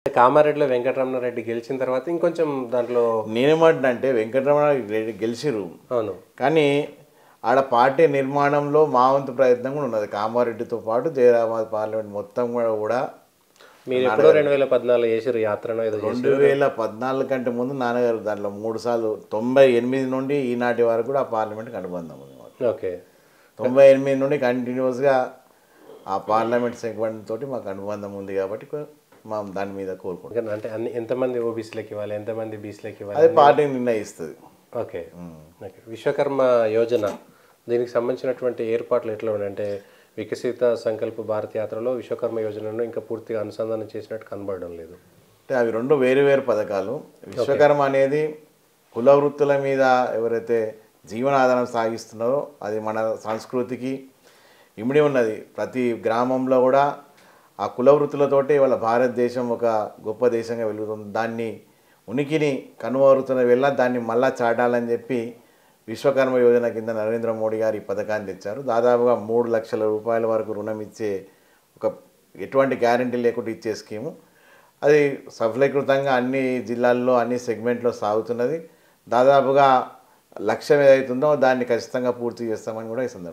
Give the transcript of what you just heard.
కామారెడ్డిలో వెంకటరమణారెడ్డి గెలిచిన తర్వాత ఇంకొంచెం దాంట్లో నేనేమంటున్నా అంటే వెంకటరమణారెడ్డి గెలిచిరు, అవును. కానీ ఆడ పార్టీ నిర్మాణంలో మా వంతు ప్రయత్నం కూడా ఉన్నది. కామారెడ్డితో పాటు జయరాబాద్ పార్లమెంట్ మొత్తం కూడా మీరు ఎప్పుడో 2014 చేసారు యాత్రనో ఏదో చేసారు. 2014 కంటే ముందు నాన్నగారు దాంట్లో 3 సార్లు 98 నుండి ఈనాటి వరకు కూడా ఆ పార్లమెంట్కి అనుబంధం ఉంది మాకు. ఓకే. 98 నుండి కంటిన్యూస్గా ఆ పార్లమెంట్ సెగ్మెంట్ తోటి మాకు అనుబంధం ఉంది కాబట్టి మా దాని మీద కోరుకుంటాం. అంటే అన్ని ఎంతమంది ఓబీసీలకు ఇవ్వాలి, ఎంతమంది బీసీలకు ఇవ్వాలి అది పార్టీ నిర్ణయిస్తుంది. ఓకే. ఓకే. విశ్వకర్మ యోజన దీనికి సంబంధించినటువంటి ఏర్పాట్లు ఎట్లా ఉన్నాయి? అంటే వికసిత సంకల్ప భారత యాత్రలో విశ్వకర్మ యోజనను ఇంకా పూర్తిగా అనుసంధానం చేసినట్టు కనబడడం లేదు. అంటే అవి రెండు వేరు వేరు పథకాలు. విశ్వకర్మ అనేది కుల వృత్తుల మీద ఎవరైతే జీవనాధారం సాగిస్తున్నారో అది మన సంస్కృతికి ఇమిడి ఉన్నది. ప్రతి గ్రామంలో కూడా ఆ కుల వృత్తులతోటి వాళ్ళ భారతదేశం ఒక గొప్ప దేశంగా వెలుగుతుంది. దాన్ని ఉనికిని కనుమరుతున్న వెళ్ళ దాన్ని మళ్ళా చాటాలని చెప్పి విశ్వకర్మ యోజన కింద నరేంద్ర మోడీ గారు ఈ పథకాన్ని తెచ్చారు. దాదాపుగా 3 లక్షల రూపాయల వరకు రుణం ఇచ్చే ఒక ఎటువంటి గ్యారంటీ లేకుండా ఇచ్చే స్కీము. అది సఫలీకృతంగా అన్ని జిల్లాల్లో అన్ని సెగ్మెంట్లో సాగుతున్నది. దాదాపుగా లక్ష్యం ఏదైతుందో దాన్ని ఖచ్చితంగా పూర్తి చేస్తామని కూడా ఈ సందర్భంగా